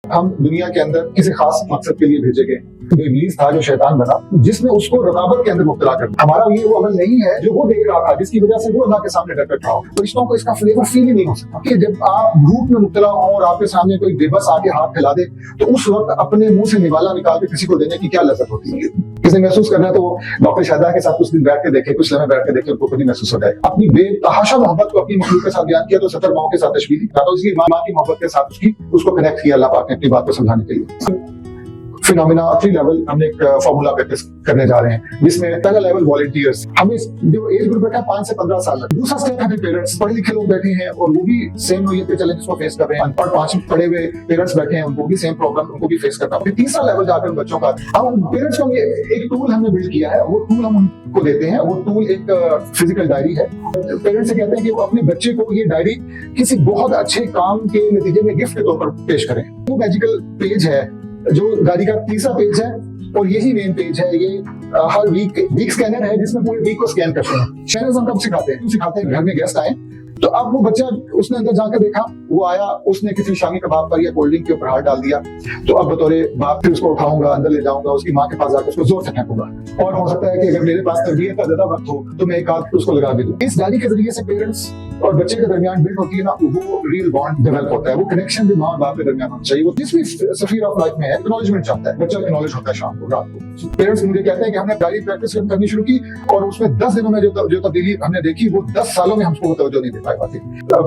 ہم دنیا کے اندر کسی خاص مقصد کے لیے بھیجے گئے، جو ابلیس تھا، جو شیطان بنا، جس نے اس کو رقابت کے اندر مبتلا کر دیا۔ ہمارا یہ وہ عمل نہیں ہے جو وہ دیکھ رہا تھا، جس کی وجہ سے وہ اللہ کے سامنے ڈٹ کر کھڑا ہو۔ فرشتوں کو اس کا فلیور فیل ہی نہیں ہو سکتا کہ جب آپ بھوک میں مبتلا ہوں اور آپ کے سامنے کوئی بے بس آ کے ہاتھ پھیلا دے تو اس وقت اپنے منہ سے نوالا نکال کے کسی کو دینے کی کیا لذت ہوتی ہے۔ کسی نے محسوس کرنا ہے تو وہ ڈاکٹر شہدا کے ساتھ کچھ دن بیٹھ کے دیکھے، کچھ لمحے بیٹھ کے دیکھے، ان کو خود ہی محسوس ہو جائے۔ اپنی بے تحاشا محبت کو اپنی مخلوق کے ساتھ بیان کیا تو 70 ماؤں کے ساتھ تشبیہ دی، تو اس کی ماں کی محبت کے ساتھ اس کو کنیکٹ کیا اللہ پاک نے اپنی بات کو سمجھانے کے لیے۔ فینومینا 3 لیول ہم نے ایک فارمولا پریکٹس کرنے جا رہے ہیں، جس میں پہلا لیول والنٹیئرز، ہمیں جو ایج گروپ بیٹھا ہے 5 سے 15 سال تک۔ دوسرا اسٹیپ ہے پیرنٹس، پڑھے لکھے لوگ بیٹھے ہیں اور وہ بھی سیم نوعیت کے چیلنجز کو فیس کر رہے ہیں۔ ان پڑھ 5 پڑھے ہوئے پیرنٹس بیٹھے ہیں، ان کو بھی سیم پرابلم ان کو بھی فیس کرنا ہے۔ پھر تیسرا لیول جا کر بچوں کا، ہم پیرنٹس کو ایک ٹول ہم نے بلڈ کیا ہے، وہ ٹول ہم ان کو دیتے ہیں۔ وہ ٹول ایک فزیکل ڈائری ہے۔ پیرنٹس سے کہتے ہیں کہ وہ اپنے بچے کو یہ ڈائری کسی بہت اچھے کام کے نتیجے میں گفٹ کے طور پر پیش کریں۔ وہ میجیکل پیج ہے جو ڈائری کا تیسرا پیج ہے اور یہی مین پیج ہے۔ یہ ہر ویک اسکینر ہے جس میں پورے ویک کو اسکین کرتے ہیں۔ شینرز ہم کب سکھاتے ہیں گھر میں گیسٹ آئے تو اب وہ بچہ اس نے اندر جا کر دیکھا، وہ آیا، اس نے کسی شامی کباب پر یا کولڈ ڈرنک کے اوپر ہاتھ ڈال دیا، تو اب بطور باپ پھر اس کو اٹھاؤں گا، اندر لے جاؤں گا، اس کی ماں کے پاس جا کر اس کو زور سے پھینکوں گا۔ اور ہو سکتا ہے کہ اگر میرے پاس تربیت کا زیادہ وقت ہو تو میں ایک آدھ اس کو لگا بھی دوں۔ اس ڈائری کے ذریعے سے پیرنٹس اور بچے کے درمیان بلڈ ہوتی ہے نا، وہ ریل بانڈ ڈیولپ ہوتا ہے۔ وہ کنیکشن بھی ماں اور باپ کے درمیان ہونا چاہیے۔ وہ جس بھی سفیر آف لائف میں ہے اکنالجمنٹ چاہتا ہے، بچہ اکنالج ہوتا ہے شام کو، رات کو۔ پیرنٹس مجھے کہتے ہیں کہ ہم نے ڈائری پریکٹس کرنی شروع کی اور اس میں 10 دنوں میں جو تبدیلی ہم نے دیکھی وہ 10 سالوں میں ہم کو توجہ نہیں دے پائے پاتے۔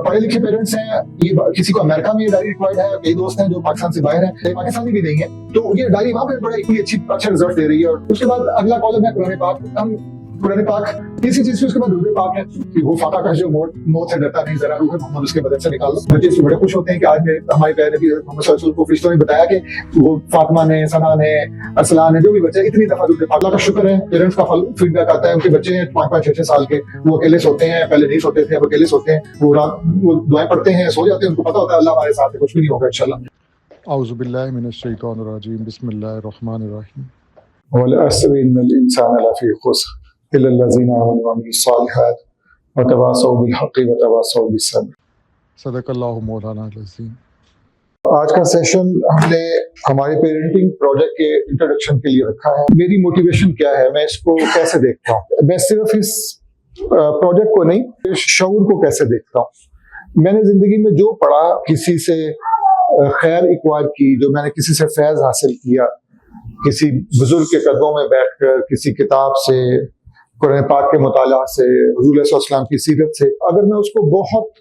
پڑھے لکھے پیرنٹس ہیں، یہ کسی کو امریکہ میں یہ ڈائری ریکوائرڈ ہے، کئی دوست ہیں جو پاکستان سے باہر ہیں، پاکستانی بھی نہیں ہے، تو یہ ڈائری وہاں پہ بڑا اچھا رزلٹ دے رہی ہے۔ اور اس کے بعد اگلا کالم ہے قرآن پاک۔ ہم قرآن پاک تیسری چیز اس کے بعد روح پاک ہے کہ وہ فاقہ کا جو موت سے ڈرتا نہیں، ذرا روح محمد اس کے بدن سے نکال دو۔ بچے اس سے بڑے خوش ہوتے ہیں کہ آج ہمارے پیارے نبی محمد صلی اللہ علیہ وسلم کو فرشتوں نے بتایا کہ وہ فاطمہ نے، ثنا نے، ارسلان نے، جو بھی بچے اتنی دفعہ روح پاک۔ اللہ کا شکر ہے، پیرنٹس کا فیڈ بیک آتا ہے، ان کے بچے ہیں 5-5 6-6 سال کے، وہ اکیلے سوتے ہیں، پہلے نہیں سوتے تھے، اب اکیلے سوتے ہیں، وہ رات وہ دعائیں پڑھتے ہیں، سو جاتے ہیں، ان کو پتا ہوتا ہے اللہ ہمارے ساتھ ہے، کچھ بھی نہیں ہوگا انشاءاللہ۔ اعوذ باللہ من الشیطان الرجیم، بسم اللہ الرحمن الرحیم۔ والعصر ان الانسان لفی خسر الا الذین آمنوا وعملوا الصالحات وتواصوا بالحق وتواصوا بالصبر۔ صدق اللہ مولانا العظیم۔ آج کا سیشن ہم نے ہمارے پیرنٹنگ پروجیکٹ کے انٹروڈکشن کے لیے رکھا ہے۔ میری موٹیویشن کیا ہے، میں اس کو کیسے دیکھتا ہوں، میں صرف اس پروجیکٹ کو نہیں، اس شعور کو کیسے دیکھتا ہوں۔ میں نے زندگی میں جو پڑھا، کسی سے خیر ایکوائر کی، جو میں نے کسی سے فیض حاصل کیا، کسی بزرگ کے قدموں میں بیٹھ کر، کسی کتاب سے، قرآن پاک کے مطالعہ سے، حضور صلی اللہ علیہ وسلم کی سیرت سے، اگر میں اس کو بہت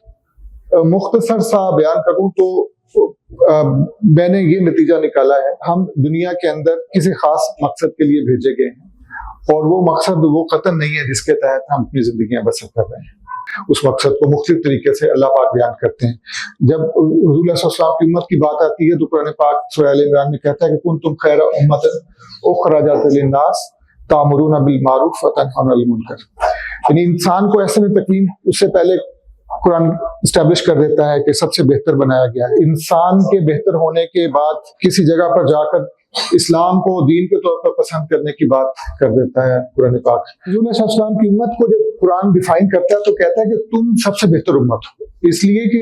مختصر سا بیان کروں تو میں نے یہ نتیجہ نکالا ہے، ہم دنیا کے اندر کسی خاص مقصد کے لیے بھیجے گئے ہیں اور وہ مقصد وہ قطن نہیں ہے جس کے تحت ہم اپنی زندگیاں بسر کر رہے ہیں۔ اس مقصد کو مختلف طریقے سے اللہ پاک بیان کرتے ہیں۔ جب حضور صلی اللہ علیہ وسلم کی امت کی بات آتی ہے تو قرآن پاک سورہ آل عمران میں کہتا ہے کہ کنتم خیر امۃ اخرجت للناس تأمرون بالمعروف وتنہون عن المنکر۔ یعنی انسان کو ایسے میں تکوین اس سے پہلے قرآن اسٹیبلش کر دیتا ہے کہ سب سے بہتر بنایا گیا ہے۔ انسان کے بہتر ہونے کے بعد کسی جگہ پر جا کر اسلام کو دین کے طور پر پسند کرنے کی بات کر دیتا ہے قرآن پاک۔ حضور صلی اللہ علیہ وسلم کی امت کو جب قرآن ڈیفائن کرتا ہے تو کہتا ہے کہ تم سب سے بہتر امت ہو، اس لیے کہ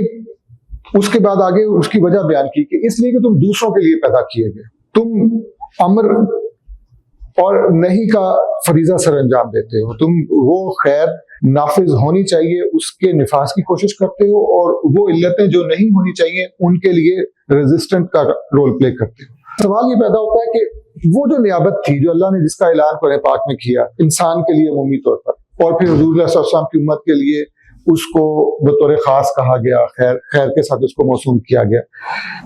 اس کے بعد آگے اس کی وجہ بیان کی کہ اس لیے کہ تم دوسروں کے لیے پیدا کیے گئے، تم امر اور نہیں کا فریضہ سر انجام دیتے ہو، تم وہ خیر نافذ ہونی چاہیے اس کے نفاذ کی کوشش کرتے ہو، اور وہ علتیں جو نہیں ہونی چاہیے ان کے لیے ریزسٹنٹ کا رول پلے کرتے ہو۔ سوال یہ پیدا ہوتا ہے کہ وہ جو نیابت تھی جو اللہ نے جس کا اعلان قرآن پاک میں کیا انسان کے لیے عمومی طور پر، اور پھر حضور صلی اللہ علیہ وسلم کی امت کے لیے اس کو بطور خاص کہا گیا، خیر کے ساتھ اس کو موسوم کیا گیا،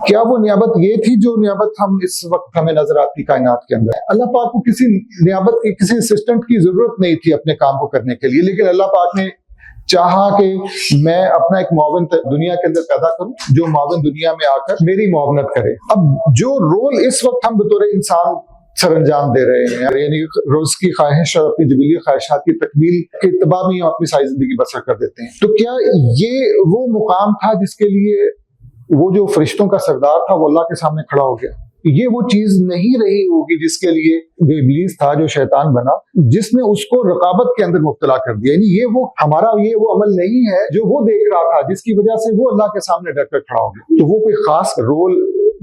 کیا وہ نیابت یہ تھی جو نیابت ہم اس وقت ہمیں نظر آتی کائنات کے اندر؟ اللہ پاک کو کسی نیابت کی، کسی اسسٹنٹ کی ضرورت نہیں تھی اپنے کام کو کرنے کے لیے، لیکن اللہ پاک نے چاہا کہ میں اپنا ایک معاون دنیا کے اندر پیدا کروں جو معاون دنیا میں آ کر میری معاونت کرے۔ اب جو رول اس وقت ہم بطور انسان سر انجام دے رہے ہیں، یعنی روز کی خواہش اور اپنی جبلی خواہشات کی تکمیل کے اتباع میں ہم اپنی ساری زندگی بسر کر دیتے ہیں، تو کیا یہ وہ مقام تھا جس کے لیے وہ جو فرشتوں کا سردار تھا وہ اللہ کے سامنے کھڑا ہو گیا؟ یہ وہ چیز نہیں رہی ہوگی جس کے لیے جو ابلیس تھا، جو شیطان بنا، جس نے اس کو رقابت کے اندر مبتلا کر دیا۔ یعنی یہ وہ ہمارا یہ وہ عمل نہیں ہے جو وہ دیکھ رہا تھا، جس کی وجہ سے وہ اللہ کے سامنے ڈٹ کر کھڑا ہو گیا۔ تو وہ کوئی خاص رول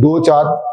2 4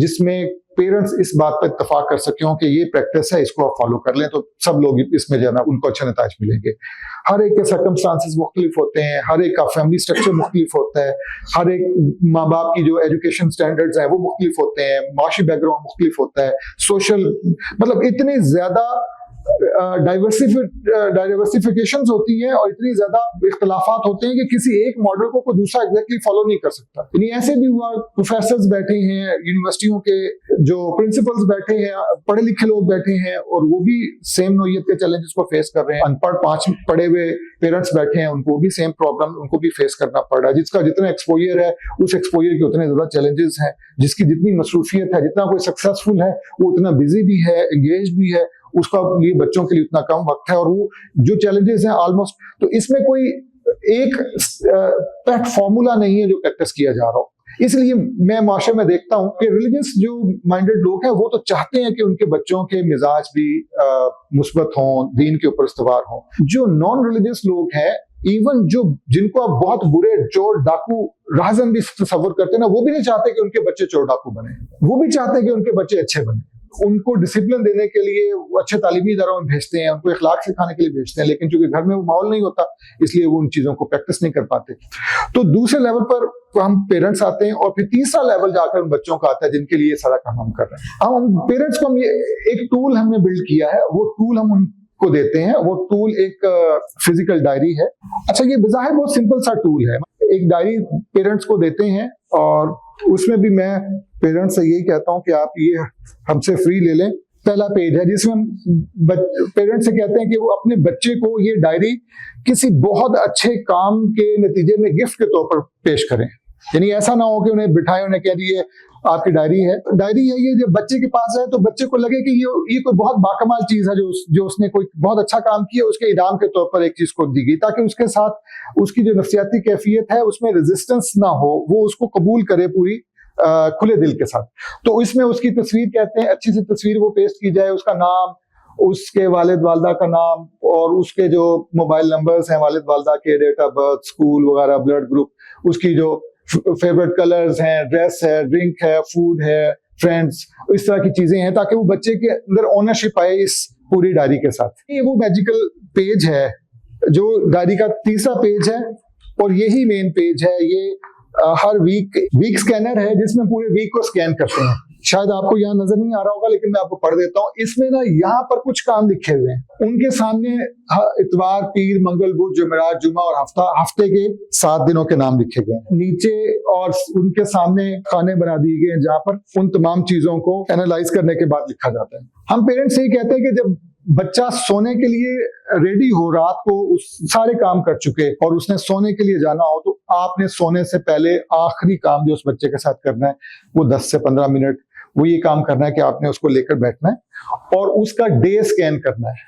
جس میں پیرنٹس اس بات پر اتفاق کر سکیں کہ یہ پریکٹس ہے, اس کو آپ فالو کر لیں تو سب لوگ اس میں جو ہے نا ان کو اچھے نتائج ملیں گے. ہر ایک کے سرکمسٹانسز مختلف ہوتے ہیں, ہر ایک کا فیملی اسٹرکچر مختلف ہوتا ہے, ہر ایک ماں باپ کی جو ایجوکیشن سٹینڈرڈز ہیں وہ مختلف ہوتے ہیں, معاشی بیک گراؤنڈ مختلف ہوتا ہے, سوشل مطلب اتنی زیادہ ڈائیورسفیکیشنز ہوتی ہیں اور اتنی زیادہ اختلافات ہوتے ہیں کہ کسی ایک ماڈل کو کوئی دوسرا ایگزیکٹلی فالو نہیں کر سکتا. یعنی ایسے بھی ہوا پروفیسرز بیٹھے ہیں یونیورسٹیوں کے, جو پرنسپلز بیٹھے ہیں, پڑھے لکھے لوگ بیٹھے ہیں اور وہ بھی سیم نوعیت کے چیلنجز کو فیس کر رہے ہیں. ان پڑھ 5 پڑھے ہوئے پیرنٹس بیٹھے ہیں, ان کو بھی سیم پرابلم ان کو بھی فیس کرنا پڑ رہا ہے. جس کا جتنا ایکسپوجر ہے اس ایکسپوجر کے اتنے زیادہ چیلنجز ہیں, جس کی جتنی مصروفیت ہے, جتنا کوئی سکسیسفل ہے وہ اتنا بزی بھی ہے, انگیج بھی ہے, اس کا لیے بچوں کے لیے اتنا کم وقت ہے, اور وہ جو چیلنجز ہیں آلموسٹ, تو اس میں کوئی ایک پیٹ فارمولا نہیں ہے جو پریکٹس کیا جا رہا ہو. اس لیے میں معاشرے میں دیکھتا ہوں کہ ریلیجس جو مائنڈیڈ لوگ ہیں وہ تو چاہتے ہیں کہ ان کے بچوں کے مزاج بھی مثبت ہوں, دین کے اوپر استوار ہوں. جو نان ریلیجس لوگ ہیں, ایون جن کو آپ بہت برے چور ڈاکو راہزن بھی تصور کرتے ہیں نا, وہ بھی نہیں چاہتے کہ ان کے بچے چور ڈاکو بنے, وہ بھی چاہتے ہیں کہ ان کے بچے اچھے بنے. ان کو ڈسپلن دینے کے لیے وہ اچھے تعلیمی اداروں میں بھیجتے ہیں, ان کو اخلاق سکھانے کے لیے بھیجتے ہیں, لیکن چونکہ گھر میں وہ ماحول نہیں ہوتا اس لیے وہ ان چیزوں کو پریکٹس نہیں کر پاتے. تو دوسرے لیول پر ہم پیرنٹس آتے ہیں, اور پھر تیسرا لیول جا کر ان بچوں کا آتا ہے جن کے لیے یہ سارا کام ہم کر رہے ہیں. ہم پیرنٹس کو ایک ٹول ہم نے بلڈ کیا ہے, وہ ٹول ہم ان کو دیتے ہیں. وہ ٹول ایک فزیکل ڈائری ہے. اچھا, یہ بظاہر بہت سمپل سا ٹول ہے. ایک ڈائری پیرنٹس کو دیتے ہیں, اور اس میں بھی میں پیرنٹس سے یہی کہتا ہوں کہ آپ یہ ہم سے فری لے لیں. پہلا پیج ہے جس میں ہم پیرنٹس سے کہتے ہیں کہ وہ اپنے بچے کو یہ ڈائری کسی بہت اچھے کام کے نتیجے میں گفٹ کے طور پر پیش کریں. یعنی ایسا نہ ہو کہ انہیں بٹھائے, انہیں کہہ دیے آپ کی ڈائری ہے یہ جب بچے کے پاس ہے تو بچے کو لگے کہ یہ کوئی بہت باکمال چیز ہے جو اس نے کوئی بہت اچھا کام کیا, اس کے انعام کے طور پر ایک چیز کو دی گئی, تاکہ اس کے ساتھ اس کی جو نفسیاتی کیفیت ہے اس میں ریزسٹنس نہ ہو, وہ اس کو قبول کرے پوری کھلے دل کے ساتھ. تو اس میں اس کی تصویر کہتے ہیں, اچھی سی تصویر وہ پیسٹ کی جائے, اس کا نام, اس کے والد والدہ کا نام, اور اس کے جو موبائل نمبرز ہیں والد والدہ کے, ڈیٹ آف برتھ, اسکول وغیرہ, بلڈ گروپ, اس کی جو فیورٹ کلرز ہیں, ڈریس ہے, ڈرنک ہے, فوڈ ہے, فرینڈز, اس طرح کی چیزیں ہیں, تاکہ وہ بچے کے اندر اونرشپ آئے اس پوری ڈائری کے ساتھ. یہ وہ میجیکل پیج ہے جو ڈائری کا تیسرا پیج ہے, اور یہی مین پیج ہے. یہ ہر ویک اسکینر ہے جس میں پورے ویک کو اسکین کرتے ہیں. شاید آپ کو یہاں نظر نہیں آ رہا ہوگا, لیکن میں آپ کو پڑھ دیتا ہوں. اس میں نا یہاں پر کچھ کام لکھے ہوئے ہیں, ان کے سامنے اتوار, پیر, منگل, بدھ, جمعرات, جمعہ اور ہفتے کے 7 دنوں کے نام لکھے گئے ہیں نیچے, اور ان کے سامنے خانے بنا دیے گئے ہیں جہاں پر ان تمام چیزوں کو اینالائز کرنے کے بعد لکھا جاتا ہے. ہم پیرنٹس یہ کہتے ہیں کہ جب بچہ سونے کے لیے ریڈی ہو, رات کو سارے کام کر چکے اور اس نے سونے کے لیے جانا ہو, تو آپ نے سونے سے پہلے آخری کام جو اس بچے کے ساتھ کرنا ہے وہ 10 سے 15 منٹ وہ یہ کام کرنا ہے کہ آپ نے اس کو لے کر بیٹھنا ہے اور اس کا ڈے اسکین کرنا ہے,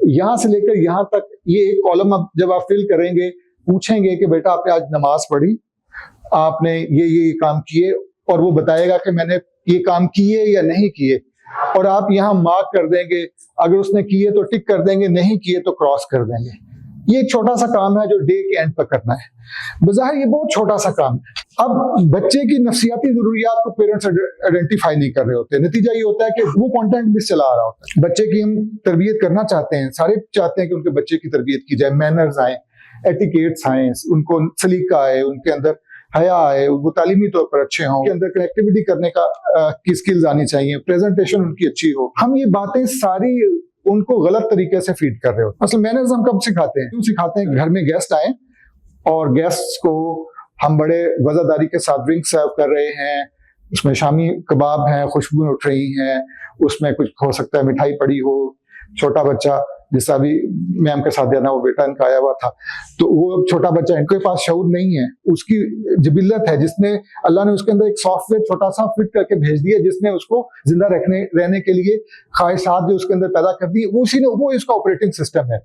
یہاں سے لے کر یہاں تک. یہ ایک کالم اب جب آپ فل کریں گے, پوچھیں گے کہ بیٹا آپ نے آج نماز پڑھی, آپ نے یہ کام کیے, اور وہ بتائے گا کہ میں نے یہ کام کیے یا نہیں کیے, اور آپ یہاں مارک کر دیں گے. اگر اس نے کیے تو ٹک کر دیں گے, نہیں کیے تو کراس کر دیں گے. یہ ایک چھوٹا سا کام ہے جو ڈے کے اینڈ پر کرنا ہے. بظاہر یہ بہت چھوٹا سا کام ہے. اب بچے کی نفسیاتی ضروریات کو پیرنٹس آئیڈینٹیفائی نہیں کر رہے ہوتے. نتیجہ یہ ہوتا ہے کہ وہ کانٹینٹ بھی چلا رہا ہوتا ہے. بچے کی ہم تربیت کرنا چاہتے ہیں, سارے چاہتے ہیں کہ ان کے بچے کی تربیت کی جائے, مینرز آئیں, ایٹیکیٹس آئیں, ان کو سلیقہ آئے, ان کے اندر حیا آئے, وہ تعلیمی طور پر اچھے ہوں, ان کے اندر کنیکٹیویٹی کرنے کی سکلز آنی چاہیے, پریزنٹیشن ان کی اچھی ہو. ہم یہ باتیں ساری ان کو غلط طریقے سے فیڈ کر رہے ہوتے ہیں. اصل مینرز ہم کب سکھاتے ہیں؟ کیوں سکھاتے ہیں؟ گھر میں گیسٹ آئیں اور گیسٹ کو ہم بڑے وزاداری کے ساتھ ڈرنک سرو کر رہے ہیں, اس میں شامی کباب ہیں, خوشبو اٹھ رہی ہیں, اس میں کچھ ہو سکتا ہے مٹھائی پڑی ہو. چھوٹا بچہ جیسا بھی میم کے ساتھ دینا, وہ بیٹا ان کا آیا ہوا تھا, تو وہ چھوٹا بچہ, ان کے پاس شعور نہیں ہے, اس کی جبلت ہے جس نے اللہ نے اس کے اندر ایک سافٹ ویئر چھوٹا سا فٹ کر کے بھیج دیا, جس نے اس کو زندہ رہنے کے لیے خواہشات جو اس کے اندر پیدا کر دی, وہ اس کا آپریٹنگ سسٹم ہے.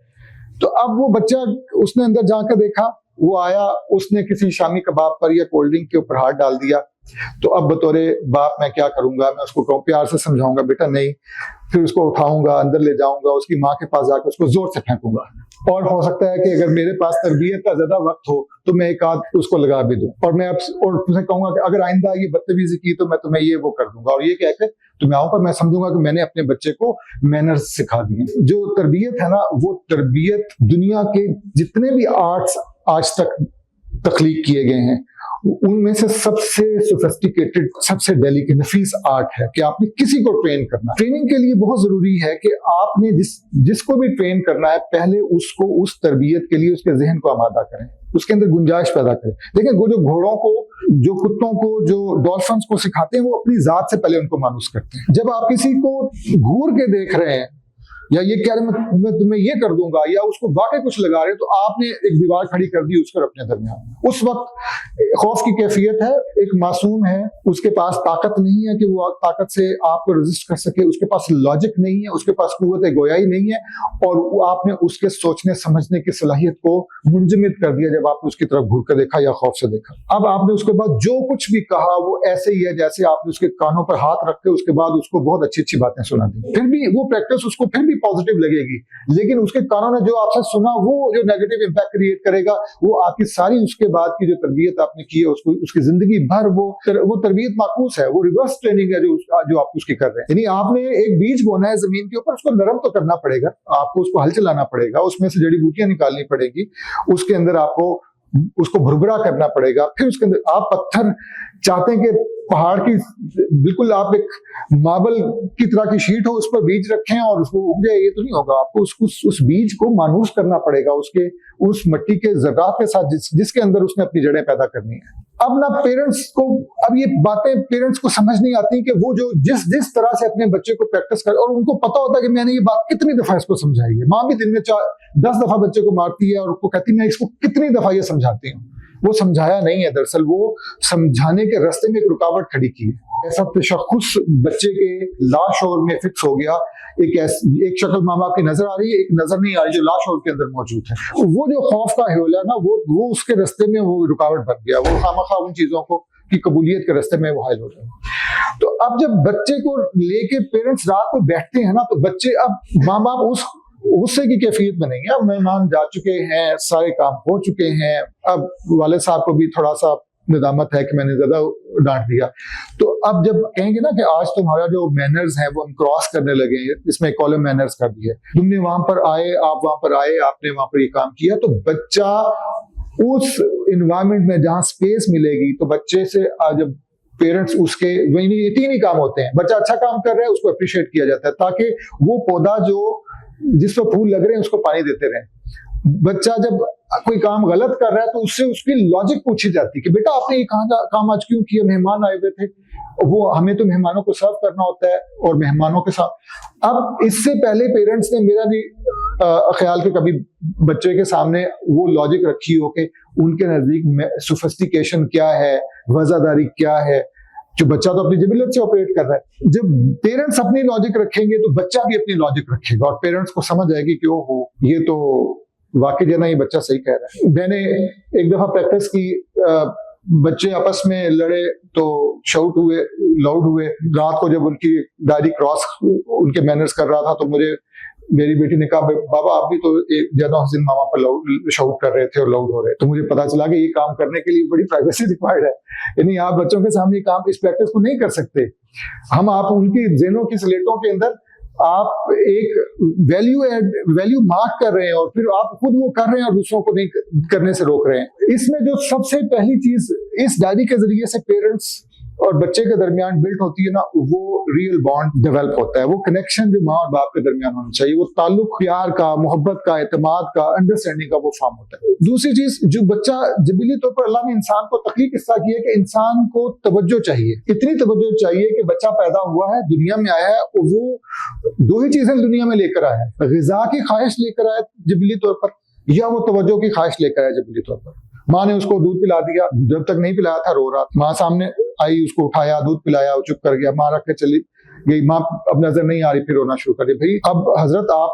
تو اب وہ بچہ, اس نے اندر جا کر دیکھا, وہ آیا, اس نے کسی شامی کباب پر یا کولڈ ڈرنک کے اوپر ہاتھ ڈال دیا. تو اب بطور باپ میں کیا کروں گا؟ میں اس کو پیار سے سمجھاؤں گا, بیٹا نہیں. پھر اس کو اٹھاؤں گا, اندر لے جاؤں گا, اس کی ماں کے پاس جا کے اس کو زور سے پھینکوں گا. اور ہو سکتا ہے کہ اگر میرے پاس تربیت کا زیادہ وقت ہو تو میں ایک آدھ اس کو لگا بھی دوں، اور میں اب اور تمہیں کہوں گا کہ اگر آئندہ یہ بدتمیزی کی تو میں تمہیں یہ وہ کر دوں گا، اور یہ کہہ کے تو میں آؤں گا، میں سمجھوں گا کہ میں نے اپنے بچے کو مینرز سکھا دیے۔ جو تربیت ہے نا، وہ تربیت دنیا کے جتنے بھی آرٹس آج تک تخلیق کیے گئے ہیں ان میں سے سب سے سوفسٹیکیٹڈ، سب سے ڈیلیکیٹ نفیس آرٹ ہے کہ آپ نے کسی کو ٹرین کرنا۔ ٹریننگ کے لیے بہت ضروری ہے کہ آپ نے جس کو بھی ٹرین کرنا ہے پہلے اس کو اس تربیت کے لیے اس کے ذہن کو آمادہ کریں، اس کے اندر گنجائش پیدا کریں۔ دیکھیں وہ جو گھوڑوں کو، جو کتوں کو، جو ڈولفنس کو سکھاتے ہیں وہ اپنی ذات سے پہلے ان کو مانوس کرتے ہیں۔ جب آپ کسی کو گھور کے دیکھ رہے ہیں یا یہ کہہ رہے ہیں میں تمہیں یہ کر دوں گا، یا اس کو واقعی کچھ لگا رہے تو آپ نے ایک دیوار کھڑی کر دی اس پر اپنے درمیان۔ اس وقت خوف کی کیفیت ہے، ایک معصوم ہے، اس کے پاس طاقت نہیں ہے کہ وہ طاقت سے آپ کو رزسٹ کر سکے، اس کے پاس لاجک نہیں ہے، اس کے پاس قوت گویائی نہیں ہے، اور آپ نے اس کے سوچنے سمجھنے کی صلاحیت کو منجمد کر دیا جب آپ نے اس کی طرف گھور کر دیکھا یا خوف سے دیکھا۔ اب آپ نے اس کے بعد جو کچھ بھی کہا وہ ایسے ہی ہے جیسے آپ نے اس کے کانوں پر ہاتھ رکھ کے اس کے بعد اس کو بہت اچھی اچھی باتیں سنا دی۔ پھر بھی وہ پریکٹس اس کو پھر بھی پازیٹیو لگے گی، لیکن اس کے کانوں نے جو آپ سے سنا وہ جو نیگیٹو امپیکٹ کریٹ کرے گا وہ آپ کی ساری اس کے بعد کی جو تربیت آپ نے کی ہے اس کی زندگی بھر وہ تربیت معکوس ہے، وہ ریورس ٹریننگ ہے جو آپ اس کی کر رہے ہیں۔ یعنی آپ نے ایک بیج بونا ہے زمین کے اوپر، اس کو نرم تو کرنا پڑے گا، آپ کو اس کو ہل چلانا پڑے گا، اس میں سے جڑی بوٹیاں نکالنی پڑے گی، اس کے اندر آپ کو اس کو بھربھرا کرنا پڑے گا، پھر اس کے اندر آپ پتھر چاہتے ہیں کہ پہاڑ کی بالکل آپ ایک ماربل کی طرح کی شیٹ ہو، اس پر بیج رکھیں اور اس کو اگ جائے، یہ تو نہیں ہوگا۔ آپ کو اس بیج کو مانوس کرنا پڑے گا اس مٹی کے ذرات کے ساتھ جس کے اندر اس نے اپنی جڑیں پیدا کرنی ہے۔ اب نہ پیرنٹس کو، اب یہ باتیں پیرنٹس کو سمجھ نہیں آتی کہ وہ جو جس طرح سے اپنے بچے کو پریکٹس کر، اور ان کو پتا ہوتا ہے کہ میں نے یہ بات کتنی دفعہ اس کو سمجھائی ہے۔ ماں بھی دن میں 10 دفعہ بچے کو مارتی ہے اور اس کو کہتی میں اس کو کتنی دفعہ یہ سمجھاتی ہوں۔ وہ سمجھایا نہیں ہے، دراصل وہ سمجھانے کے راستے میں ایک رکاوٹ کھڑی کی ہے۔ ایسا تشخص بچے کے لاشعور میں فکس ہو گیا، ایک شکل ماں باپ کی نظر آ رہی ہے، ایک نظر نہیں آ رہی جو لاشعور کے اندر موجود ہے۔ وہ جو خوف کا ہیولا نا وہ اس کے راستے میں وہ رکاوٹ بن گیا، وہ خامخواہ ان چیزوں کو کی قبولیت کے راستے میں وہ حائل ہو گیا۔ تو اب جب بچے کو لے کے پیرنٹس رات کو بیٹھتے ہیں نا تو بچے، اب ماں باپ اس غصے کی کیفیت میں نہیں ہے، اب مہمان جا چکے ہیں، سارے کام ہو چکے ہیں، اب والد صاحب کو بھی تھوڑا سا ندامت ہے کہ میں نے زیادہ ڈانٹ دیا، تو اب جب کہیں گے نا کہ آج تمہارا جو مینرز ہیں وہ ہم کراس کرنے لگے ہیں، اس میں کالم مینرز کر دی ہے، تم نے وہاں پر آئے، آپ وہاں پر آئے، آپ نے وہاں پر یہ کام کیا، تو بچہ اس انوائرمنٹ میں جہاں سپیس ملے گی تو بچے سے جب پیرنٹس اس کے یہ 3 ہی کام ہوتے ہیں، بچہ اچھا کام کر رہا ہے اس کو اپریشیٹ کیا جاتا ہے تاکہ وہ پودا جو جس پہ پھول لگ رہے ہیں اس کو پانی دیتے رہیں۔ بچہ جب کوئی کام غلط کر رہا ہے تو اس سے اس کی لاجک پوچھی جاتی ہے کہ بیٹا آپ نے یہ کام آج کیوں کیا، مہمان آئے ہوئے تھے، وہ ہمیں تو مہمانوں کو سرو کرنا ہوتا ہے اور مہمانوں کے ساتھ۔ اب اس سے پہلے پیرنٹس نے میرا بھی خیال کہ کبھی بچے کے سامنے وہ لاجک رکھی ہو کہ ان کے نزدیک سوفسٹیکیشن کیا ہے، وزاداری کیا ہے، جو بچہ تو اپنی جبلت سے آپریٹ کر رہا ہے۔ جب پیرنٹس اپنی لاجک رکھیں گے تو بچہ بھی اپنی لاجک رکھے گا اور پیرنٹس کو سمجھ آئے گی کہ اوہو یہ تو واقعی جو نا یہ بچہ صحیح کہہ رہا ہے۔ میں نے ایک دفعہ پریکٹس کی، بچے آپس میں لڑے تو شاؤٹ ہوئے، لاؤڈ ہوئے، رات کو جب ان کی ڈائری کراس ان کے مینرز کر رہا تھا تو میری بیٹی نے کہا بابا آپ بھی تو زیادہ حسین ماما پر شاؤٹ کر رہے تھے اور لاؤڈ ہو رہے، تو مجھے پتا چلا کہ یہ کام کرنے کے لیے بڑی پرائیویسی ریکوائرڈ ہے، یعنی آپ بچوں کے سامنے کام اس پریکٹس کو نہیں کر سکتے۔ ہم آپ ان کی ذہنوں کی سلیٹوں کے اندر آپ ایک ویلیو مارک کر رہے ہیں اور پھر آپ خود وہ کر رہے ہیں اور دوسروں کو نہیں کرنے سے روک رہے ہیں۔ اس میں جو سب سے پہلی چیز اس ڈائری کے ذریعے سے پیرنٹس اور بچے کے درمیان بلڈ ہوتی ہے نا، وہ ریئل بانڈ ڈیولپ ہوتا ہے، وہ کنیکشن جو ماں اور باپ کے درمیان ہونا چاہیے، وہ تعلق پیار کا، محبت کا، اعتماد کا، انڈرسٹینڈنگ کا وہ فارم ہوتا ہے۔ دوسری چیز، جو بچہ جبلی طور پر اللہ نے انسان کو تخلیق اس طرح کی ہے کہ انسان کو توجہ چاہیے، اتنی توجہ چاہیے کہ بچہ پیدا ہوا ہے، دنیا میں آیا ہے، وہ 2 ہی چیزیں دنیا میں لے کر آیا ہے، غذا کی خواہش لے کر آیا جبلی طور پر، یا وہ توجہ کی خواہش لے کر آیا جبلی طور پر۔ ماں نے اس کو دودھ پلا دیا، جب تک نہیں پلایا تھا رو رہا، ماں سامنے آئی، اس کو اٹھایا، دودھ پلایا، وہ چپ کر گیا، ماں رکھ کے چلی گئی، ماں اب نظر نہیں آ رہی، پھر رونا شروع کر دیا۔ بھائی اب حضرت آپ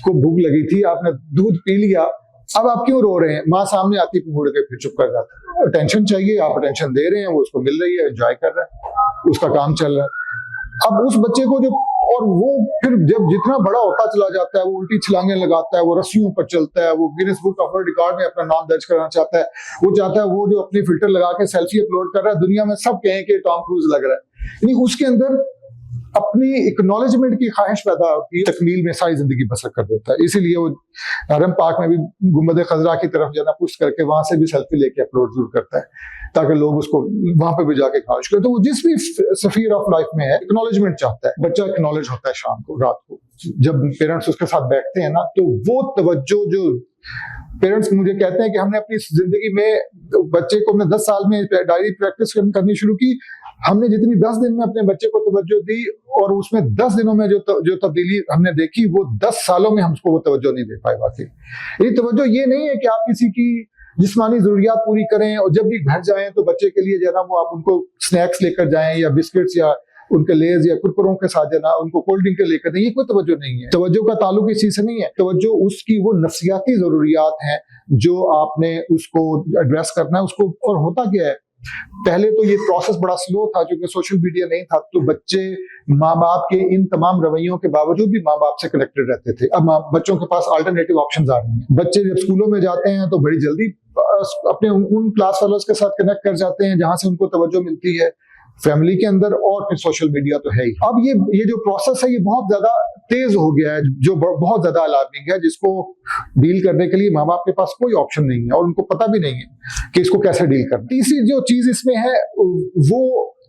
کو بھوک لگی تھی، آپ نے دودھ پی لیا، اب آپ کیوں رو رہے ہیں؟ ماں سامنے آتی مڑ کے پھر چپ کر جاتا۔ اٹینشن چاہیے، آپ اٹینشن دے رہے ہیں، وہ اس کو مل رہی ہے، انجوائے کر رہا ہے، اس کا کام چل رہا ہے۔ اب اس بچے کو جو اور وہ پھر جب جتنا بڑا ہوتا چلا جاتا ہے وہ الٹی چھلانگیں لگاتا ہے, وہ رسیوں پر چلتا ہے, وہ grains book of world record میں اپنا نام درج کرنا چاہتا ہے, وہ چاہتا ہے وہ جو اپنی فلٹر لگا کے سیلفی اپلوڈ کر رہا ہے دنیا میں سب کہیں کہ ٹام کروز لگ رہا ہے. یعنی اس کے اندر اپنی اکنالجمنٹ کی خواہش پیدا ہوتی ہے, تکمیل میں ساری زندگی بسر کر دیتا ہے. اسی لیے وہ حرم پاک میں بھی گنبد خضرا کی طرف جو ہے نا پشت کر کے وہاں سے بھی سیلفی لے کے اپلوڈ ضرور کرتا ہے تاکہ لوگ اس کو وہاں پہ بھی جا کے خواہش کریں. تو وہ جس بھی سفیر آف لائف میں ہے اکنالجمنٹ چاہتا ہے. بچہ اکنالج ہوتا ہے شام کو, رات کو جب پیرنٹس اس کے ساتھ بیٹھتے ہیں نا, تو وہ توجہ جو پیرنٹس مجھے کہتے ہیں کہ ہم نے اپنی زندگی میں بچے کو 10 سال میں ڈائری پریکٹس کرنی شروع کی, ہم نے جتنی 10 دن میں اپنے بچے کو توجہ دی اور اس میں 10 دنوں میں جو تبدیلی ہم نے دیکھی وہ 10 سالوں میں ہم کو وہ توجہ نہیں دے پائے. واقعی یہ توجہ یہ نہیں ہے کہ آپ کسی کی جسمانی ضروریات پوری کریں اور جب بھی گھر جائیں تو بچے کے لیے جو ہے نا وہ آپ ان کو سنیکس لے کر جائیں یا بسکٹس یا ان کے لیز یا کرکروں کے ساتھ جو ہے نا ان کو کولڈ ڈرنک لے کر دیں. یہ کوئی توجہ نہیں ہے. توجہ کا تعلق اس چیز سے نہیں ہے. توجہ اس کی وہ نفسیاتی ضروریات ہیں جو آپ نے اس کو ایڈریس کرنا ہے اس کو. اور ہوتا کیا ہے, پہلے تو یہ پروسیس بڑا سلو تھا کیونکہ سوشل میڈیا نہیں تھا, تو بچے ماں باپ کے ان تمام رویوں کے باوجود بھی ماں باپ سے کنیکٹڈ رہتے تھے. اب بچوں کے پاس الٹرنیٹیو آپشنز آ رہی ہیں. بچے جب اسکولوں میں جاتے ہیں تو بڑی جلدی اپنے ان کلاس فیلوز کے ساتھ کنیکٹ کر جاتے ہیں جہاں سے ان کو توجہ ملتی ہے فیملی کے اندر, اور پھر سوشل میڈیا تو ہے ہی. اب یہ جو پروسیس ہے یہ بہت زیادہ تیز ہو گیا ہے, جو بہت زیادہ الارمنگ ہے, جس کو ڈیل کرنے کے لیے ماں باپ کے پاس کوئی آپشن نہیں ہے اور ان کو پتہ بھی نہیں ہے کہ اس کو کیسے ڈیل کرنا. تیسری جو چیز اس میں ہے وہ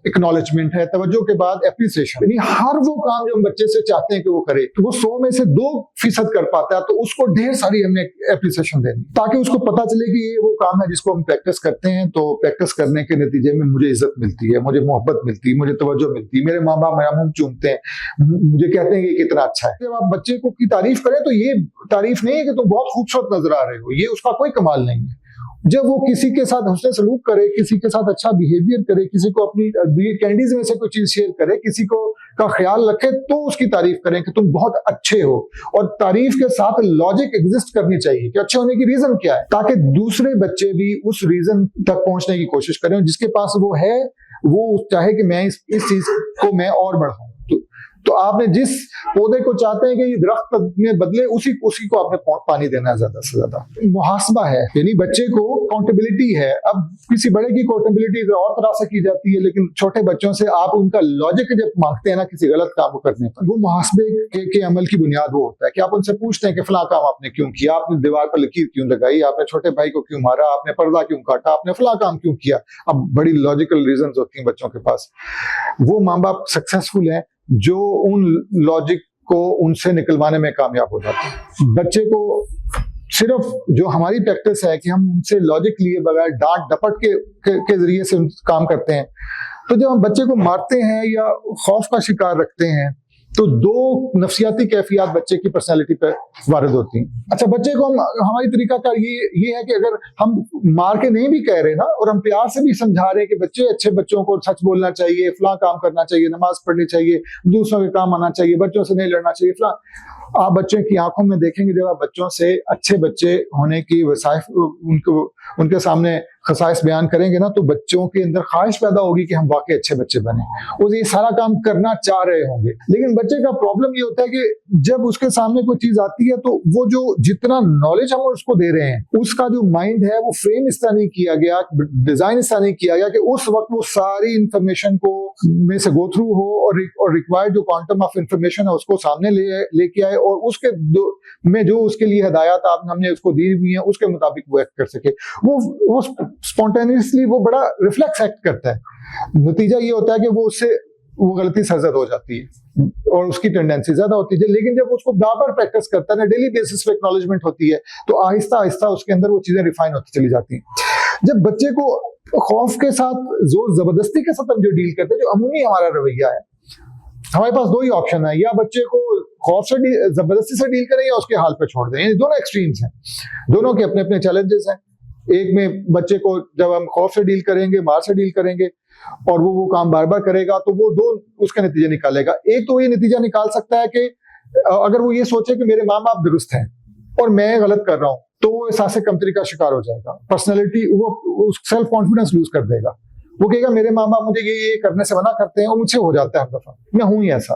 اکنالجمنٹ ہے, توجہ کے بعد اپریسیشن. یعنی ہر وہ کام جو ہم بچے سے چاہتے ہیں کہ وہ کرے وہ 100 میں سے 2% کر پاتا ہے, تو اس کو ڈھیر ساری ہم نے اپریسیشن دینی تاکہ اس کو پتا چلے کہ یہ وہ کام ہے جس کو ہم پریکٹس کرتے ہیں, تو پریکٹس کرنے کے نتیجے میں مجھے عزت ملتی ہے, مجھے محبت ملتی ہے, مجھے توجہ ملتی ہے, میرے ماں باپ میرا منہ چومتے ہیں, مجھے کہتے ہیں کہ کتنا اچھا ہے. جب آپ بچے کو کی تعریف کریں تو یہ تعریف نہیں ہے کہ تم بہت خوبصورت نظر آ رہے ہو, یہ اس کا کوئی کمال نہیں ہے. جب وہ کسی کے ساتھ حسن سلوک کرے, کسی کے ساتھ اچھا بیہیویئر کرے, کسی کو اپنی کینڈیز میں سے کوئی چیز شیئر کرے, کسی کو کا خیال رکھے, تو اس کی تعریف کریں کہ تم بہت اچھے ہو. اور تعریف کے ساتھ لاجک ایگزسٹ کرنی چاہیے کہ اچھے ہونے کی ریزن کیا ہے, تاکہ دوسرے بچے بھی اس ریزن تک پہنچنے کی کوشش کریں. جس کے پاس وہ ہے وہ چاہے کہ میں اس چیز کو میں اور بڑھاؤں. تو آپ نے جس پودے کو چاہتے ہیں کہ یہ درخت میں بدلے, اسی کو آپ نے پانی دینا ہے زیادہ سے زیادہ. محاسبہ ہے, یعنی بچے کو اکاؤنٹیبلٹی ہے. اب کسی بڑے کی اکاؤنٹیبلٹی اور طرح سے کی جاتی ہے, لیکن چھوٹے بچوں سے آپ ان کا لاجک جب مانگتے ہیں نا کسی غلط کام کو کرنے پر, وہ محاسبے کے عمل کی بنیاد وہ ہوتا ہے کہ آپ ان سے پوچھتے ہیں کہ فلاں کام آپ نے کیوں کیا, آپ نے دیوار پر لکیر کیوں لگائی, آپ نے چھوٹے بھائی کو کیوں مارا, آپ نے پردہ کیوں کاٹا, آپ نے فلاں کام کیوں کیا. اب بڑی لاجیکل ریزنز ہوتی ہیں بچوں کے پاس. وہ ماں باپ سکسیسفل ہیں جو ان لاجک کو ان سے نکلوانے میں کامیاب ہو جاتے ہیں. بچے کو صرف جو ہماری پریکٹس ہے کہ ہم ان سے لاجک لیے بغیر ڈانٹ ڈپٹ کے ذریعے سے کام کرتے ہیں, تو جب ہم بچے کو مارتے ہیں یا خوف کا شکار رکھتے ہیں تو 2 نفسیاتی کیفیات بچے کی پرسنالٹی پہ وارد ہوتی ہیں. اچھا, بچے کو ہماری طریقہ کار یہ ہے کہ اگر ہم مار کے نہیں بھی کہہ رہے نا, اور ہم پیار سے بھی سمجھا رہے ہیں کہ بچے اچھے بچوں کو سچ بولنا چاہیے, فلاں کام کرنا چاہیے, نماز پڑھنی چاہیے, دوسروں کے کام آنا چاہیے, بچوں سے نہیں لڑنا چاہیے, فلاں. آپ بچوں کی آنکھوں میں دیکھیں گے جب آپ بچوں سے اچھے بچے ہونے کی وظائف ان کے سامنے خصائص بیان کریں گے نا, تو بچوں کے اندر خواہش پیدا ہوگی کہ ہم واقعی اچھے بچے بنیں, وہ یہ سارا کام کرنا چاہ رہے ہوں گے. لیکن بچے کا پرابلم یہ ہوتا ہے کہ جب اس کے سامنے کوئی چیز آتی ہے تو وہ جو جتنا نالج ہم اس کو دے رہے ہیں, اس کا جو مائنڈ ہے وہ فریم اس طرح نہیں کیا گیا, ڈیزائن اس طرح نہیں کیا گیا کہ اس وقت وہ ساری انفارمیشن کو میں سے گو تھرو ہو اور ریکوائرڈ جو کوانٹم آف انفارمیشن ہے اس کو سامنے لے کے آئے, اور اس کے میں جو اس کے لیے ہدایات ہم نے اس کو دی ہوئی ہیں اس کے مطابق وہ ایکٹ کر سکے. وہ اسپونٹینیسلی وہ بڑا ریفلیکس ایکٹ کرتا ہے. نتیجہ یہ ہوتا ہے کہ وہ اس سے وہ غلطی سرزد ہو جاتی ہے اور اس کی ٹینڈنسی زیادہ ہوتی ہے. لیکن جب اس کو بار بار پریکٹس کرتا ہے نا, ڈیلی بیسس پہ ایکنالجمنٹ ہوتی ہے, تو آہستہ آہستہ اس کے اندر وہ چیزیں ریفائن ہوتی چلی جاتی ہیں. جب بچے کو خوف کے ساتھ زور زبردستی کے ساتھ ہم جو ڈیل کرتے ہیں, جو عمومی ہمارا رویہ ہے, ہمارے پاس 2 ہی آپشن ہے, یا بچے کو خوف سے زبردستی سے ڈیل کریں یا اس کے حال پہ چھوڑ دیں. یعنی دونوں ایکسٹریمز ہیں, دونوں کے اپنے اپنے چیلنجز ہیں. ایک میں بچے کو جب ہم خوف سے ڈیل کریں گے, مار سے ڈیل کریں گے, اور وہ کام بار بار کرے گا, تو وہ 2 اس کا نتیجہ نکالے گا. ایک تو یہ نتیجہ نکال سکتا ہے کہ اگر وہ یہ سوچے کہ میرے ماں باپ درست ہیں اور میں غلط کر رہا ہوں, تو وہ احساس کمتری کا شکار ہو جائے گا. پرسنالٹی وہ سیلف کانفیڈنس لوز کر دے گا. وہ کہے گا میرے ماں باپ مجھے یہ کرنے سے منع کرتے ہیں اور مجھ سے ہو جاتا ہے ہر دفعہ, میں ہوں ہی ایسا.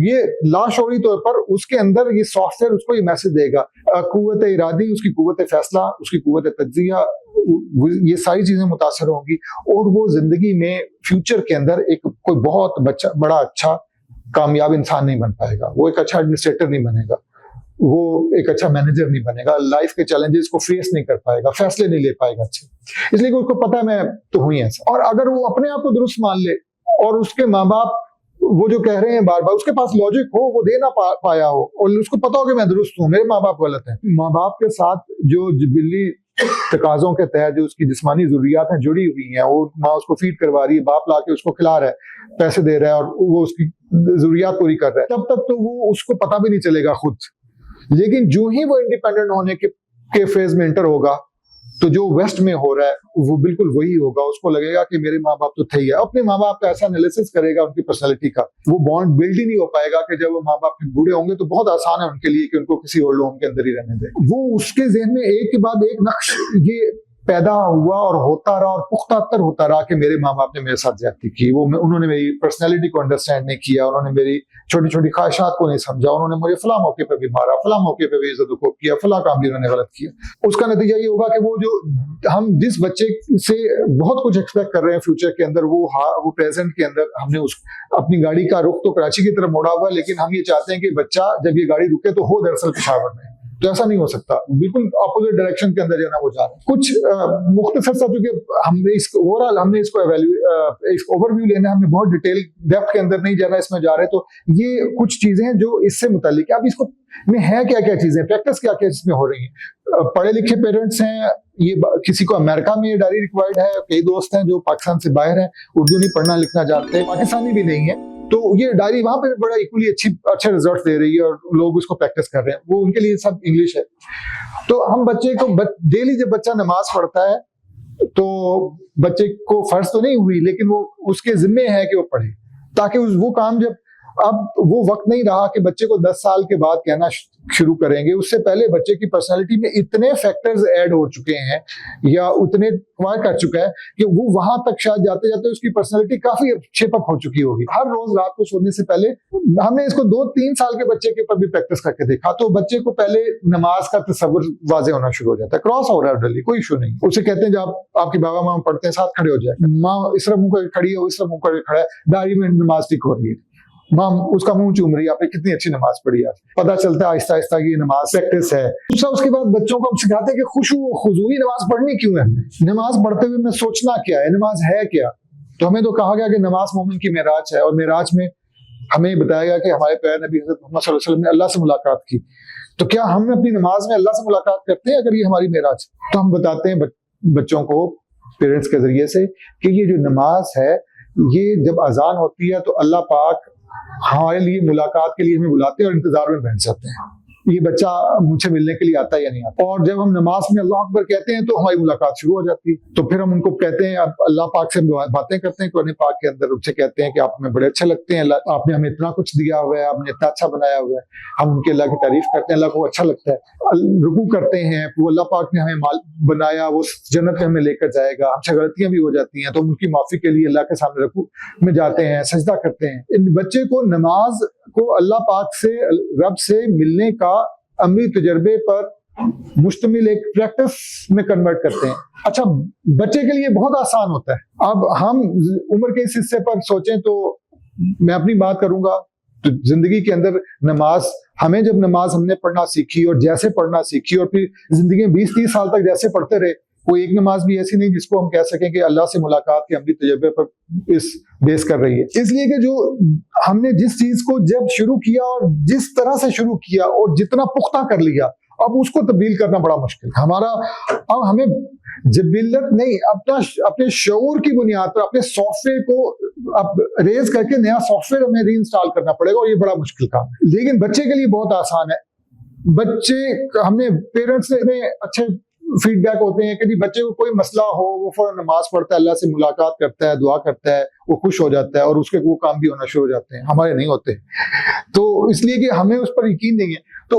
یہ لاشعوری طور پر اس کے اندر یہ سافٹ ویئر اس کو یہ میسج دے گا. قوت ارادی, اس کی قوت فیصلہ, اس کی قوت تجزیہ, یہ ساری چیزیں متاثر ہوں گی, اور وہ زندگی میں فیوچر کے اندر ایک کوئی بہت بڑا اچھا کامیاب انسان نہیں بن پائے گا, وہ ایک اچھا ایڈمنسٹریٹر نہیں بنے گا, وہ ایک اچھا مینیجر نہیں بنے گا, لائف کے چیلنجز کو فیس نہیں کر پائے گا, فیصلے نہیں لے پائے گا اچھے, اس لیے کہ اس کو پتا ہے میں تو ہوئی ایسا. اور اگر وہ اپنے آپ کو درست مان لے اور اس کے ماں باپ وہ جو کہہ رہے ہیں بار بار, اس کے پاس لاجک ہو, وہ دے نہ پایا ہو, اور اس کو پتا ہو کہ میں درست ہوں, میرے ماں باپ غلط ہیں. ماں باپ کے ساتھ جو جبلی تقاضوں کے تحت جو اس کی جسمانی ضروریات ہیں جڑی ہوئی ہیں, وہ ماں اس کو فیڈ کروا رہی ہے, باپ لا کے اس کو کھلا رہا ہے, پیسے دے رہا ہے, اور وہ اس کی ضروریات پوری کر رہا ہے, تب تک تو وہ اس کو پتا بھی نہیں چلے گا خود. لیکن جو ہی وہ انڈیپینڈنٹ ہونے کے فیز میں انٹر ہوگا, تو جو ویسٹ میں ہو رہا ہے وہ بالکل وہی ہوگا. اس کو لگے گا کہ میرے ماں باپ تو تھے ہی ہے, اپنے ماں باپ کا ایسا انالیسس کرے گا ان کی پرسنالٹی کا, وہ بانڈ بلڈ ہی نہیں ہو پائے گا کہ جب وہ ماں باپ کے بوڑھے ہوں گے تو بہت آسان ہے ان کے لیے کہ ان کو کسی اولڈ ہوم کے اندر ہی رہنے دیں. وہ اس کے ذہن میں ایک کے بعد ایک نقش یہ پیدا ہوا اور ہوتا رہا اور پختہ تر ہوتا رہا کہ میرے ماں باپ نے میرے ساتھ زیادتی کی, انہوں نے میری پرسنالٹی کو انڈرسٹینڈ نہیں کیا, انہوں نے میری چھوٹی چھوٹی خواہشات کو نہیں سمجھا, انہوں نے مجھے فلاں موقع پہ بھی مارا, فلاں موقع پہ بھی عزت و خوب کیا, فلاں کام بھی انہوں نے غلط کیا. اس کا نتیجہ یہ ہوگا کہ وہ جو ہم جس بچے سے بہت کچھ ایکسپیکٹ کر رہے ہیں فیوچر کے اندر, وہ پریزنٹ کے اندر ہم نے اپنی گاڑی کا رخ تو کراچی کی طرف موڑا ہوا ہے, لیکن ہم یہ چاہتے ہیں کہ بچہ جب یہ گاڑی رکے تو ہو دراصل پشاور میں, تو ایسا نہیں ہو سکتا. بالکل اپوزٹ ڈائریکشن کے اندر جو ہے نا وہ جا رہے ہیں. کچھ مختصر سا, چونکہ ہم نے اس کو اوور ویو لینا, ہم نے بہت ڈیٹیل ڈیپتھ کے اندر نہیں جانا, اس میں جا رہے, تو یہ کچھ چیزیں ہیں جو اس سے متعلق ہے. اب اس کو میں ہے کیا کیا چیزیں, پریکٹس کیا کیا اس میں ہو رہی ہیں. پڑھے لکھے پیرنٹس ہیں, یہ کسی کو امریکہ میں یہ ڈائری ریکوائرڈ ہے, کئی دوست ہیں جو پاکستان سے باہر ہیں, اردو نہیں پڑھنا لکھنا جانتے, پاکستانی بھی نہیں ہے, تو یہ ڈائری وہاں پہ بڑا ایکولی اچھے رزلٹ دے رہی ہے اور لوگ اس کو پریکٹس کر رہے ہیں. وہ ان کے لیے سب انگلش ہے. تو ہم بچے کو ڈیلی جب بچہ نماز پڑھتا ہے تو بچے کو فرض تو نہیں ہوئی, لیکن وہ اس کے ذمے ہے کہ وہ پڑھے, تاکہ وہ کام جب اب وہ وقت نہیں رہا کہ بچے کو 10 سال کے بعد کہنا شروع کریں گے, اس سے پہلے بچے کی پرسنالٹی میں اتنے فیکٹرز ایڈ ہو چکے ہیں یا اتنے ایکوائر کر چکا ہے کہ وہ وہاں تک شاید جاتے جاتے اس کی پرسنالٹی کافی شیپ اپ ہو چکی ہوگی. ہر روز رات کو سونے سے پہلے ہم نے اس کو 2-3 سال کے بچے کے اوپر بھی پریکٹس کر کے دیکھا, تو بچے کو پہلے نماز کا تصور واضح ہونا شروع ہو جاتا ہے, کراس ہو رہا ہے ڈلی, کوئی ایشو نہیں. اسے کہتے ہیں جب آپ کے بابا ماں پڑھتے ہیں ساتھ کھڑے ہو جائے, ماں اس طرح منہ کر کھڑی ہے, اس طرح منہ کر کھڑا ہے, ڈائری میں نماز ٹک ہو رہی ہے, ماں اس کا منہ چوم رہی ہے, آپ نے کتنی اچھی نماز پڑھی ہے, پتہ چلتا ہے آہستہ آہستہ کی نماز پریکٹس ہے. دوسرا اس کے بعد بچوں کو ہم سکھاتے ہیں کہ خشوع و خضوعی نماز پڑھنی کیوں ہے, نماز پڑھتے ہوئے میں سوچنا کیا ہے, نماز ہے کیا. تو ہمیں تو کہا گیا کہ نماز مومن کی معراج ہے, اور معراج میں ہمیں بتایا گیا کہ ہمارے پیارے نبی حضرت محمد صلی اللہ علیہ وسلم نے اللہ سے ملاقات کی. تو کیا ہم اپنی نماز میں اللہ سے ملاقات کرتے ہیں اگر یہ ہماری معراج؟ تو ہم بتاتے ہیں بچوں کو پیرنٹس کے ذریعے سے کہ یہ جو نماز ہے, یہ جب اذان ہوتی ہے تو اللہ پاک ہمارے لیے ملاقات کے لیے ہمیں بلاتے ہیں اور انتظار میں بیٹھ جاتے ہیں. یہ بچہ مجھ سے ملنے کے لیے آتا ہے یا نہیں آتا, اور جب ہم نماز میں اللہ اکبر کہتے ہیں تو ہماری ملاقات شروع ہو جاتی ہے. تو پھر ہم ان کو کہتے ہیں, اب اللہ پاک سے باتیں کرتے ہیں قرآن پاک کے اندر, ان سے کہتے ہیں کہ آپ ہمیں بڑے اچھے لگتے ہیں, آپ نے ہمیں اتنا کچھ دیا ہوا ہے, آپ نے اتنا اچھا بنایا ہوا ہے. ہم ان کے اللہ کی تعریف کرتے ہیں, اللہ کو اچھا لگتا ہے, رکوع کرتے ہیں, وہ اللہ پاک نے ہمیں بنایا, وہ جنت میں ہمیں لے کر جائے گا. ہم سے غلطیاں بھی ہو جاتی ہیں تو ہم ان کی معافی کے لیے اللہ کے سامنے رکوع میں جاتے ہیں, سجدہ کرتے ہیں. ان بچے کو نماز کو اللہ پاک سے, رب سے ملنے کا عملی تجربے پر مشتمل ایک پریکٹس میں کنورٹ کرتے ہیں. اچھا, بچے کے لیے بہت آسان ہوتا ہے. اب ہم عمر کے اس حصے پر سوچیں تو میں اپنی بات کروں گا, تو زندگی کے اندر نماز, ہمیں جب نماز ہم نے پڑھنا سیکھی اور جیسے پڑھنا سیکھی, اور پھر زندگی میں 20-30 سال تک جیسے پڑھتے رہے, کوئی ایک نماز بھی ایسی نہیں جس کو ہم کہہ سکیں کہ اللہ سے ملاقات کے عملی تجربے پر اس بیس کر رہی ہے. اس لیے کہ جو ہم نے جس چیز کو جب شروع کیا اور جس طرح سے شروع کیا اور جتنا پختہ کر لیا, اب اس کو تبدیل کرنا بڑا مشکل ہے ہمارا. اب ہمیں جبلت نہیں, اپنے شعور کی بنیاد پر اپنے سافٹ ویئر کو اب ریز کر کے نیا سافٹ ویئر ہمیں ری انسٹال کرنا پڑے گا, اور یہ بڑا مشکل کام ہے. لیکن بچے کے لیے بہت آسان ہے. بچے, ہم نے پیرنٹس نے اچھے فیڈ بیک ہوتے ہیں کہ جی بچے کو کوئی مسئلہ ہو, وہ فوراً نماز پڑھتا ہے, اللہ سے ملاقات کرتا ہے, دعا کرتا ہے, وہ خوش ہو جاتا ہے, اور اس کے وہ کام بھی ہونا شروع ہو جاتے ہیں. ہمارے نہیں ہوتے, تو اس لیے کہ ہمیں اس پر یقین نہیں ہے. تو